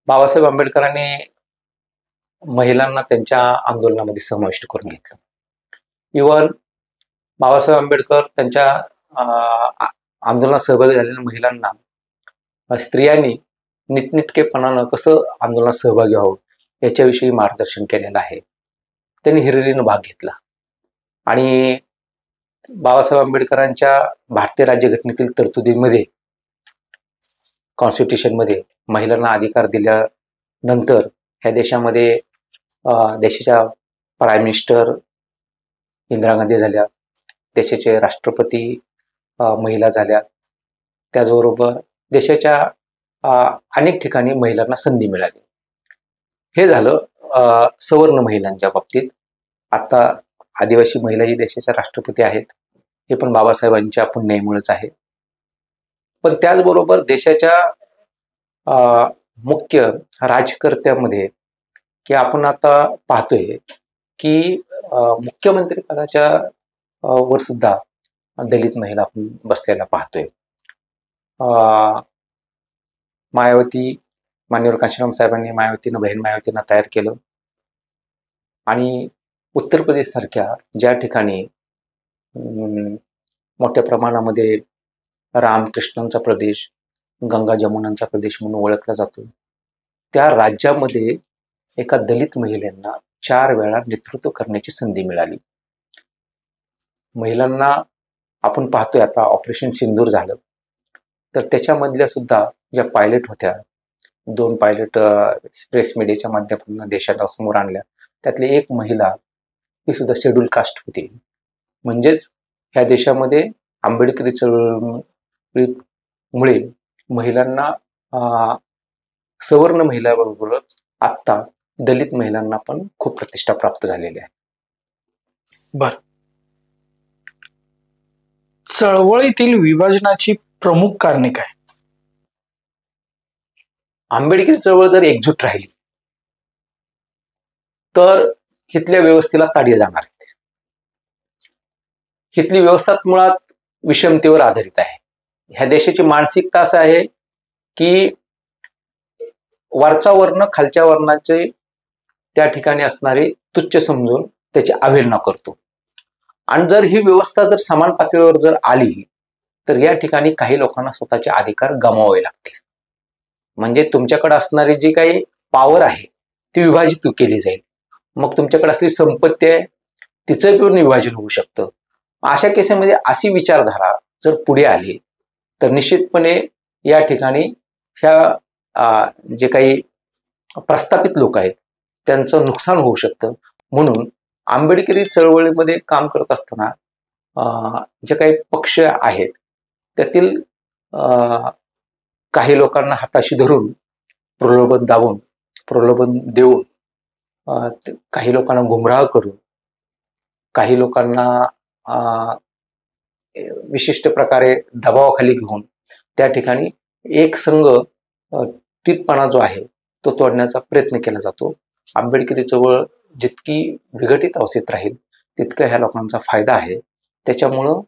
बाबासाहेब आंबेडकरांनी महिलांना त्यांच्या आंदोलनामध्ये समाविष्ट करून घेतलं. इव्हन बाबासाहेब आंबेडकर त्यांच्या आंदोलनात सहभागी झालेल्या महिलांना स्त्रियांनी नीटनेटकेपणानं कसं आंदोलनात सहभागी व्हावं याच्याविषयी मार्गदर्शन केलेलं आहे. त्यांनी हिरिरीनं भाग घेतला आणि बाबासाहेब आंबेडकरांच्या भारतीय राज्यघटनेतील तरतुदीमध्ये, कॉन्स्टिट्यूशनमध्ये महिलांना अधिकार दिल्यानंतर ह्या देशामध्ये देशाच्या प्राईम मिनिस्टर इंदिरा गांधी झाल्या, देशाचे राष्ट्रपती महिला झाल्या. त्याचबरोबर देशाच्या अनेक ठिकाणी महिलांना संधी मिळाली. हे झालं सवर्ण महिलांच्या बाबतीत. आता आदिवासी महिला ही देशाच्या राष्ट्रपती आहेत, हे पण बाबासाहेबांच्या पुण्याईमुळेच आहे. पण त्याचबरोबर देशाच्या मुख्य राजकर्त्यामध्ये की आपण आता पाहतोय की मुख्यमंत्री पदाच्या वर सुद्धा दलित महिला आपण बसलेला पाहतोय. मायावती, मान्यवर कांशीराम साहेबांनी मायावतीनं, बहीण मायावतींना तयार केलं आणि उत्तर प्रदेश सारख्या ज्या ठिकाणी मोठ्या प्रमाणामध्ये रामकृष्णांचा प्रदेश, गंगा जमुनांचा प्रदेश म्हणून ओळखला जातो, त्या राज्यामध्ये एका दलित महिलेंना 4 वेळा नेतृत्व करण्याची संधी मिळाली. महिलांना आपण पाहतोय आता ऑपरेशन सिंदूर झालं, तर त्याच्यामधल्या सुद्धा ज्या पायलट होत्या, 2 पायलट प्रेस मीडियाच्या माध्यमातून देशाला समोर आणल्या, त्यातली एक महिला ही सुद्धा शेड्यूल कास्ट होती. म्हणजेच ह्या देशामध्ये आंबेडकरी चळवळीमुळे महिलांना सवर्ण महिलांबरोबरच आत्ता दलित महिलांना पण खूप प्रतिष्ठा प्राप्त झालेली आहे. बर, चळवळीतील विभाजनाची प्रमुख कारणे काय? आंबेडकरी चळवळ जर एकजूट राहिली तर इथल्या व्यवस्थेला ताडे जाणार आहेत. इथली व्यवस्था मुळात विषमतेवर आधारित आहे. ह्या देशाची मानसिकता असं आहे की वरचा वर्ण खालच्या वर्णाचे त्या ठिकाणी असणारे तुच्छ समजून त्याची अवहेलना करतो. आणि जर ही व्यवस्था जर समान पातळीवर जर आली तर या ठिकाणी काही लोकांना स्वतःचे अधिकार गमावावे लागतील. म्हणजे तुमच्याकडे असणारी जी काही पॉवर आहे ती विभाजित केली जाईल. मग तुमच्याकडे असलेली संपत्ती आहे तिचं पण विभाजन होऊ शकतं. अशा केसेमध्ये अशी विचारधारा जर पुढे आली तर निश्चितपणे या ठिकाणी ह्या जे काही प्रस्थापित लोक आहेत त्यांचं नुकसान होऊ शकतं. म्हणून आंबेडकरी चळवळीमध्ये काम करत असताना जे काही पक्ष आहेत त्यातील काही लोकांना हाताशी धरून प्रलोभन देऊन काही लोकांना गुमराह करून काही लोकांना विशिष्ट प्रकारे दबावाखाली घेऊन त्या ठिकाणी एक संघटितपणा जो आहे तो तोडण्याचा प्रयत्न केला जातो. आंबेडकरी चळवळ जितकी विघटित अवस्थेत राहील तितका ह्या लोकांचा फायदा आहे. त्याच्यामुळं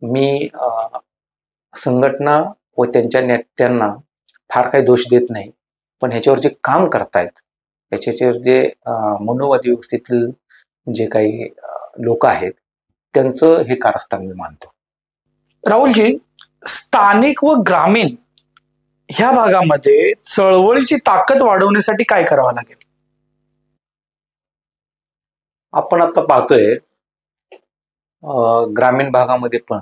मी संघटना व त्यांच्या नेत्यांना फार काही दोष देत नाही, पण ह्याच्यावर जे काम करतायत त्याच्यावर जे मनोवादी व्यवस्थेतील जे काही लोक आहेत त्यांचं हे कारस्थान मी मानतो. राहुलजी, स्थानिक व ग्रामीण ह्या भागामध्ये चळवळीची ताकद वाढवण्यासाठी काय करावं लागेल? आपण आता पाहतोय ग्रामीण भागामध्ये पण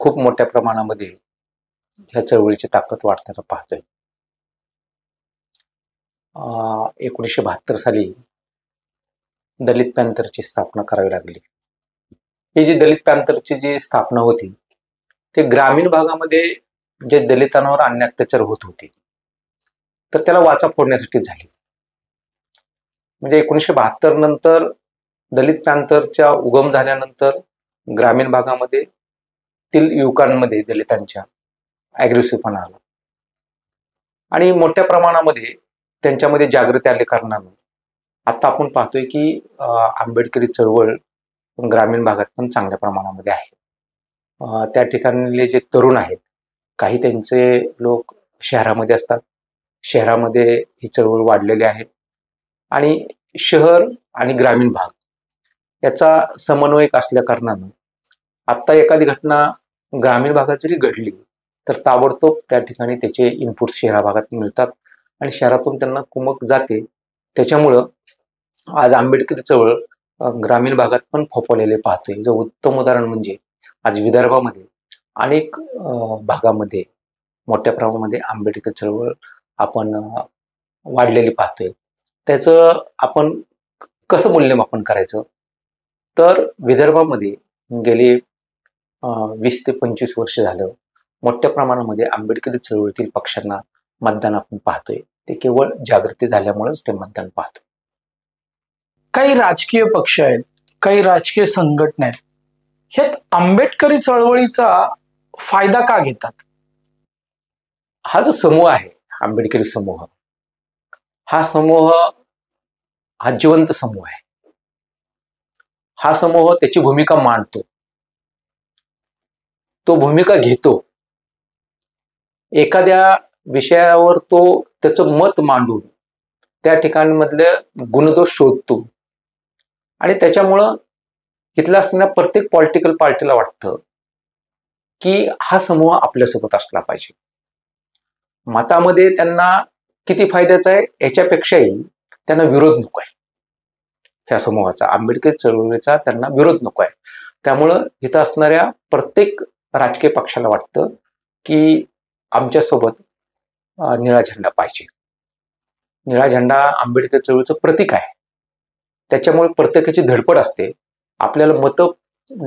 खूप मोठ्या प्रमाणामध्ये ह्या चळवळीची ताकद वाढताना पाहतोय. 1972 साली दलित पॅंथरची स्थापना करावी लागली. ही जी दलित पॅंथरची जी स्थापना होती ते ग्रामीण भागामध्ये जे दलितांवर अन्याय अत्याचार होत होते तर त्याला वाचा फोडण्यासाठी झाली. म्हणजे 1972 नंतर दलित पॅंथरच्या उगम झाल्यानंतर ग्रामीण भागामध्ये युवकांमध्ये दलितांच्या ॲग्रेसिव्हपणा आला आणि मोठ्या प्रमाणामध्ये त्यांच्यामध्ये जागृती आल्या कारणानं आता आपण पाहतोय की आंबेडकरी चळवळ ग्रामीण भागात पण चांगल्या प्रमाणामध्ये आहे. त्या ठिकाणले जे तरुण आहेत काही त्यांचे लोक शहरामध्ये असतात, शहरामध्ये ही चळवळ वाढलेली आहे आणि शहर आणि ग्रामीण भाग याचा समन्वय असल्या कारणानं आत्ता एखादी घटना ग्रामीण भागात जरी घडली तर ताबडतोब त्या ठिकाणी त्याचे इनपुट शहरा भागात मिळतात आणि शहरातून त्यांना कुमक जाते. त्याच्यामुळं आज आंबेडकरी चळवळ ग्रामीण भागात पण फोफवलेले पाहतोय. जो उत्तम उदाहरण म्हणजे आज विदर्भामध्ये अनेक भागामध्ये मोठ्या प्रमाणामध्ये आंबेडकरी चळवळ आपण वाढलेली पाहतोय. त्याचं आपण कसं मूल्यमापन करायचं तर विदर्भामध्ये गेले 20 ते 25 वर्ष झालं मोठ्या प्रमाणामध्ये आंबेडकरी चळवळीतील पक्षांना मतदान आपण पाहतोय. ते केवळ जागृती झाल्यामुळेच ते मतदान पाहतो. काही राजकीय पक्ष आहेत, काही राजकीय संघटना आहेत, ह्यात आंबेडकरी चळवळीचा फायदा का घेतात? हा जो समूह आहे आंबेडकरी समूह, हा समूह हा जिवंत समूह आहे. हा समूह त्याची भूमिका मांडतो, तो भूमिका घेतो. एखाद्या विषयावर तो त्याचं मत मांडून त्या ठिकाणमधले गुणदोष शोधतो आणि त्याच्यामुळं इथल्या असणाऱ्या प्रत्येक पॉलिटिकल पार्टीला वाटतं की हा समूह आपल्यासोबत असला पाहिजे. मतामध्ये त्यांना किती फायद्याचा आहे याच्यापेक्षाही त्यांना विरोध नको आहे. ह्या समूहाचा, आंबेडकरी चळवळीचा त्यांना विरोध नको आहे. त्यामुळं इथं असणाऱ्या प्रत्येक राजकीय पक्षाला वाटतं की आमच्यासोबत निळा झेंडा पाहिजे. निळा झेंडा आंबेडकर चळवळीचं प्रतीक आहे. त्याच्यामुळे प्रत्येकाची धडपड असते. आपल्याला मतं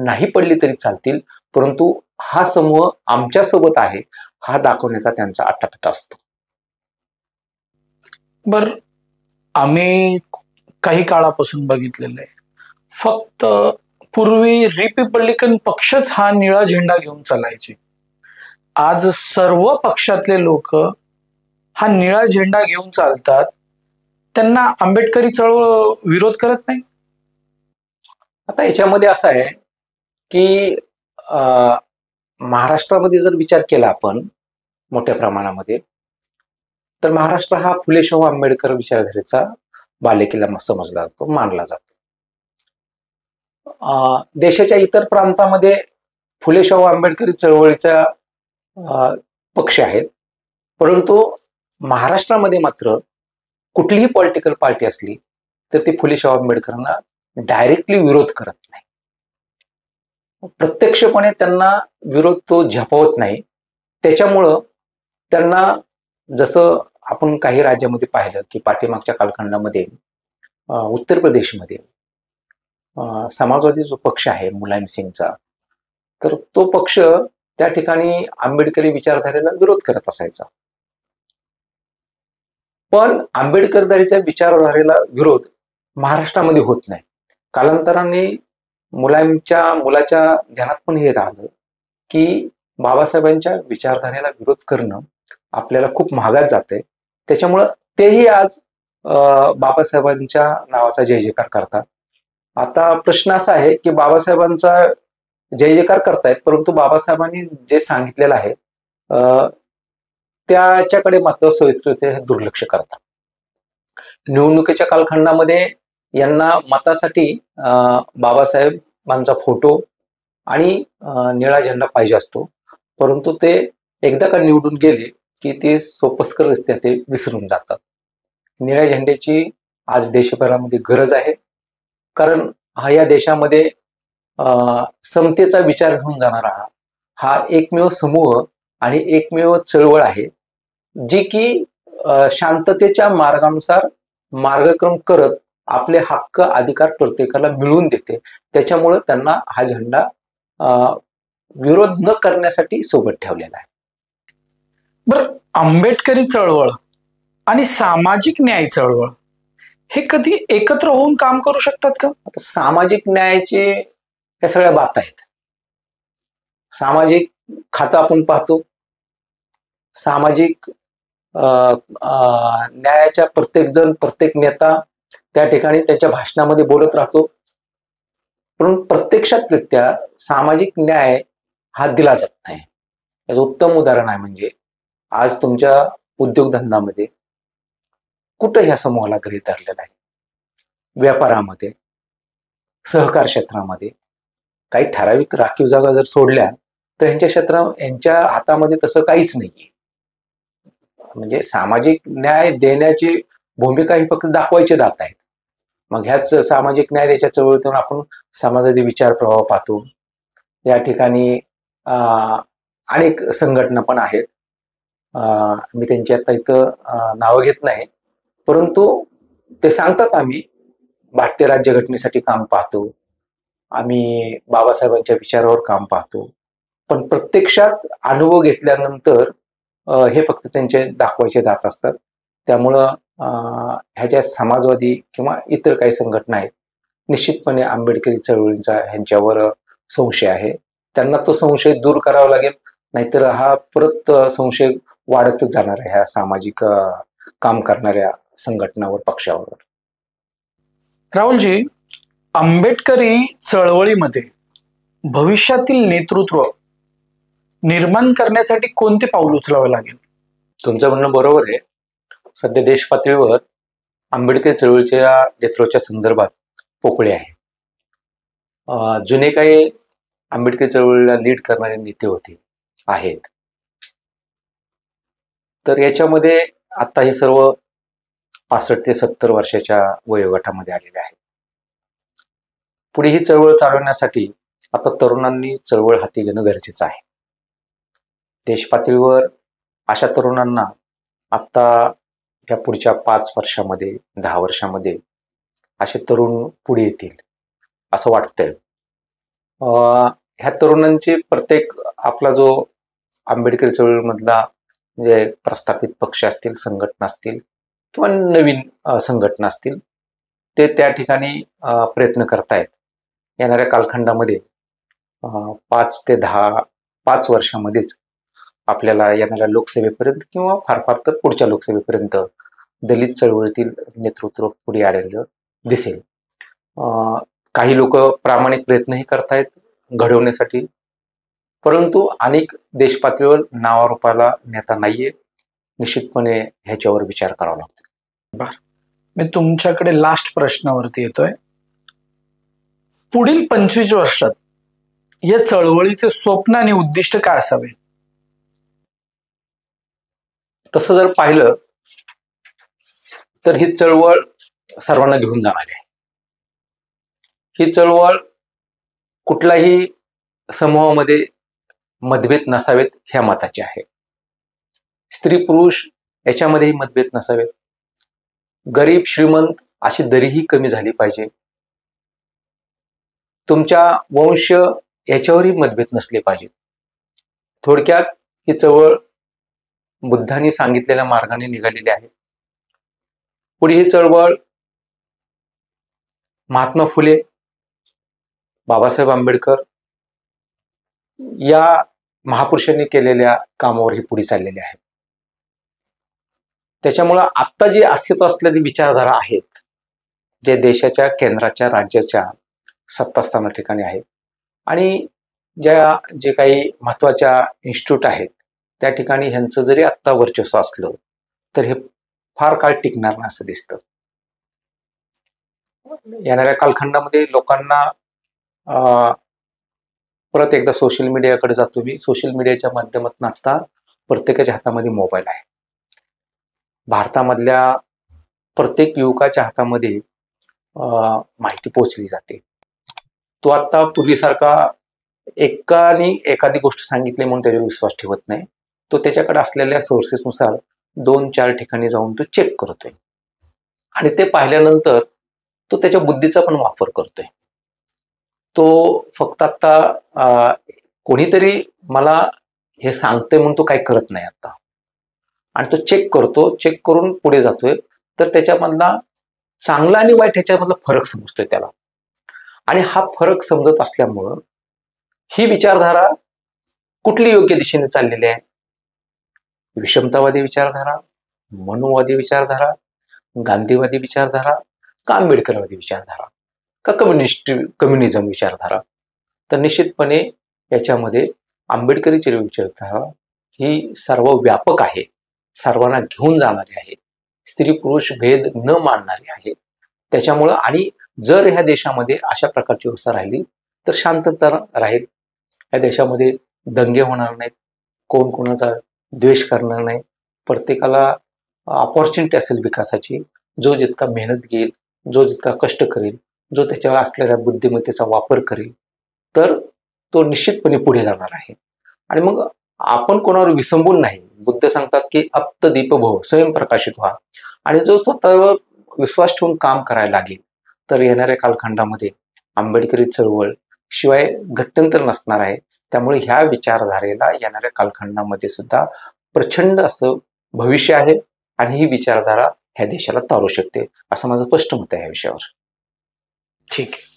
नाही पडली तरी चालतील, परंतु हा समूह आमच्यासोबत आहे हा दाखवण्याचा त्यांचा आट्टापिट्टा असतो. बर, आम्ही काही काळापासून बघितलेलं आहे, फक्त पूर्वी रिपब्लिकन पक्षच हा निळा झेंडा घेऊन चालायचे. आज सर्व पक्षातले लोक हा निळा झेंडा घेऊन चालतात. त्यांना आंबेडकरी चळवळ विरोध करत नाही. आता याच्यामध्ये असं आहे की महाराष्ट्रामध्ये जर विचार केला आपण मोठ्या प्रमाणामध्ये, तर महाराष्ट्र हा फुले शाहू आंबेडकर विचारधारेचा बालेकिल्ला समजला जातो, मानला जातो. देशाच्या इतर प्रांतामध्ये फुले शाहू आंबेडकरी चळवळीचा पक्ष आहेत, परंतु महाराष्ट्रामध्ये मात्र कुठलीही पॉलिटिकल पार्टी असली तर ती फुले शाहू आंबेडकरांना डायरेक्टली विरोध करत नाही. प्रत्यक्षपणे त्यांना विरोध तो झपावत नाही. त्याच्यामुळं त्यांना, जसं आपण काही राज्यामध्ये पाहिलं की पाठीमागच्या कालखंडामध्ये उत्तर प्रदेशमध्ये समाजवादी जो पक्ष आहे मुलायम सिंगचा, तर तो पक्ष त्या ठिकाणी आंबेडकरी विचारधारेला विरोध करत असायचा. पण आंबेडकरदारीच्या विचारधारेला विरोध महाराष्ट्रामध्ये होत नाही. कालांतराने मुलायमच्या मुलाच्या ध्यानात पण हे आलं की बाबासाहेबांच्या विचारधारेला विरोध करणं आपल्याला खूप महागात जाते. त्याच्यामुळं तेही आज बाबासाहेबांच्या नावाचा जय जयकार करतात. आता प्रश्न असा आहे की बाबासाहेबांचा जय जयकार करतायत, परंतु बाबासाहेबांनी जे सांगितलेलं आहे त्याच्याकडे मात्र सोयीस्कर दुर्लक्ष करतात. निवडणुकीच्या कालखंडामध्ये यांना मतासाठी बाबासाहेबांचा फोटो आणि निळा झेंडा पाहिजे असतो, परंतु ते एकदा का निवडून गेले की ते सोपस्कररित्या ते विसरून जातात. निळ्या झेंड्याची आज देशभरामध्ये गरज आहे, कारण हा या देशामध्ये समतेचा विचार घेऊन जाणारा हा एकमेव समूह आणि एकमेव चळवळ आहे जी की शांततेच्या मार्गानुसार मार्गक्रम करत आपले हक्क अधिकार प्रत्येकाला मिळवून देते. त्याच्यामुळं त्यांना हा झेंडा विरोध न करण्यासाठी सोबत ठेवलेला आहे. बरं, आंबेडकरी चळवळ आणि सामाजिक न्याय चळवळ हे कधी एकत्र होऊन काम करू शकतात का? आता सामाजिक न्यायाचे या सगळ्या बात आहेत. सामाजिक खातं आपण पाहतो, सामाजिक न्यायाच्या प्रत्येक जण, प्रत्येक नेता त्या ठिकाणी त्याच्या भाषणामध्ये बोलत राहतो, पण प्रत्यक्षातरित्या सामाजिक न्याय हा दिला जात नाही. याचं उत्तम उदाहरण आहे म्हणजे आज तुमच्या उद्योगधंद्यामध्ये कुठं ह्या समूहाला गृहीत धरलेला आहे. व्यापारामध्ये, सहकार क्षेत्रामध्ये काही ठराविक राखीव जागा जर सोडल्या तर यांच्या हातामध्ये तसं काहीच नाहीये. म्हणजे सामाजिक न्याय देण्याची भूमिका ही फक्त दाखवायचे दात आहेत. मग ह्याच सामाजिक न्याय द्यायच्या चळवळीतून आपण समाजाचे विचार प्रवाह पाहतो. या ठिकाणी अनेक संघटना पण आहेत. मी त्यांची आता इथं नावं घेत नाही, परंतु ते सांगतात आम्ही भारतीय राज्यघटनेसाठी काम पाहतो, आम्ही बाबासाहेबांच्या विचारावर काम पाहतो. पण प्रत्यक्षात अनुभव घेतल्यानंतर हे फक्त त्यांचे दाखवायचे दात असतात. त्यामुळं ह्याच्या समाजवादी किंवा इतर काही संघटना आहेत, निश्चितपणे आंबेडकरी चळवळींचा ह्यांच्यावर संशय आहे. त्यांना तो संशय दूर करावा लागेल, नाहीतर हा परत संशय वाढतच जाणार आहे ह्या सामाजिक काम करणाऱ्या संघटनावर, पक्षावर. राहुलजी, आंबेडकरी चळवळीमध्ये भविष्यातील नेतृत्व निर्माण करण्यासाठी कोणते पाऊल उचलावे लागेल? तुमचं म्हणणं बरोबर आहे. सध्या देश पातळीवर आंबेडकरी चळवळीच्या नेतृत्वाच्या संदर्भात पोकळी आहे. जुने काही आंबेडकरी चळवळीला लीड करणारे नेते होते आहेत, तर याच्यामध्ये आता हे सर्व 65 ते 70 वर्षाच्या वयोगटामध्ये आलेले आहेत. पुढे ही चळवळ चालवण्यासाठी आता तरुणांनी चळवळ हाती घेणं गरजेचं आहे. देश पातळीवर अशा तरुणांना आता या पुढच्या 5 वर्षामध्ये 10 वर्षामध्ये असे तरुण पुढे येतील असं वाटतंय. ह्या तरुणांचे प्रत्येक आपला जो आंबेडकरी चळवळीमधला जे प्रस्थापित पक्ष असतील, संघटना असतील किंवा नवीन संघटना असतील, ते त्या ठिकाणी प्रयत्न करतायत. येणाऱ्या कालखंडामध्ये 5 ते 5 वर्षामध्येच आपल्याला येणाऱ्या लोकसभेपर्यंत किंवा फार फार तर पुढच्या लोकसभेपर्यंत दलित चळवळीतील नेतृत्व पुढे आलेलं दिसेल. काही लोक प्रामाणिक प्रयत्नही करतायत घडवण्यासाठी, परंतु अनेक देश पातळीवर नावारूपाला नेता नाहीये. निश्चितपणे ह्याच्यावर विचार करावा लागतो. मी तुमच्याकडे लास्ट प्रश्नावरती येतोय. पुढील 25 वर्षात या चळवळीचे स्वप्न आणि उद्दिष्ट काय असावे? तसं जर पाहिलं तर ही चळवळ सर्वांना घेऊन जाणारी आहे. ही चळवळ कुठल्याही समूहामध्ये मतभेद नसावेत ह्या मताचे आहे. स्त्री पुरुष याच्यामध्येही मतभेद नसावेत. गरीब श्रीमंत अशी दरीही कमी झाली पाहिजे. तुमच्या वंश याच्यावरही मतभेद नसले पाहिजेत. थोडक्यात ही चळवळ बुद्धांनी सांगितलेल्या मार्गाने निघालेली आहे. पुढे ही चळवळ महात्मा फुले, बाबासाहेब आंबेडकर या महापुरुषांनी केलेल्या कामावर ही पुढे चाललेली आहे. त्याच्यामुळं आत्ता जे अस्तित्व असलेली विचारधारा आहेत, जे देशाच्या, केंद्राच्या, राज्याच्या सत्तास्थाना ठिकाणी आहेत आणि जे काही महत्वाच्या इन्स्टिट्यूट आहेत त्या ठिकाणी ह्यांचं जरी आत्ता वर्चस्व असलं तर हे फार काळ टिकणार नाही असं दिसतं. येणाऱ्या कालखंडामध्ये लोकांना परत एकदा सोशल मीडियाकडे जातो मी. सोशल मीडियाच्या माध्यमातून आता प्रत्येकाच्या हातामध्ये मोबाईल आहे. भारतामधल्या प्रत्येक युवकाच्या हातामध्ये माहिती पोहोचली जाते. तो आता पूर्वीसारखा एखादी गोष्ट सांगितली म्हणून त्याच्यावर विश्वास ठेवत नाही. तो त्याच्याकडे असलेल्या सोर्सेसनुसार 2-4 ठिकाणी जाऊन तो चेक करतोय आणि ते पाहिल्यानंतर तो त्याच्या बुद्धीचा पण वापर करतोय. तो फक्त आता कोणीतरी मला हे सांगतंय म्हणून तो काही करत नाही आता, आणि तो चेक करतो. चेक करून पुढे जातोय. तर त्याच्यामधला चांगला आणि वाईट ह्याच्यामधला फरक समजतोय त्याला. आणि हा फरक समजत असल्यामुळं ही विचारधारा कुठली योग्य दिशेने चाललेली आहे? विषमतावादी विचारधारा, मनुवादी विचारधारा, गांधीवादी विचारधारा का आंबेडकरवादी विचारधारा का कम्युनिझम विचारधारा? तर निश्चितपणे याच्यामध्ये आंबेडकरी विचारधारा ही सर्वव्यापक आहे, सर्वांना घेऊन जाणारी आहे, स्त्री पुरुष भेद न मानणारी आहे. त्याच्यामुळं आणि जर ह्या देशामध्ये अशा प्रकारची व्यवस्था राहिली तर शांतता राहील. या देशामध्ये दंगे होणार नाहीत, कोण कोणाचा द्वेष करणार नाही. प्रत्येकाला अपॉर्च्युनिटी असेल विकासाची. जो जितका मेहनत घेईल, जो जितका कष्ट करेल, जो त्याच्यावर असलेल्या बुद्धिमत्तेचा वापर करेल तर तो निश्चितपणे पुढे जाणार आहे. आणि मग आपण कोणावर विसंबून नाही. बुद्ध सांगतात की अप्त दीपभव स्वयंप्रकाशित व्हा. आणि जो स्वतःवर विश्वास ठेवून काम करायला लागेल तर येणाऱ्या कालखंडामध्ये आंबेडकरी चळवळ शिवाय गत्यंतर नसणार आहे. त्यामुळे ह्या विचारधारेला येणाऱ्या कालखंडामध्ये सुद्धा प्रचंड असं भविष्य आहे आणि ही विचारधारा ह्या देशाला तारू शकते असं माझं स्पष्ट मत आहे या विषयावर. ठीक आहे.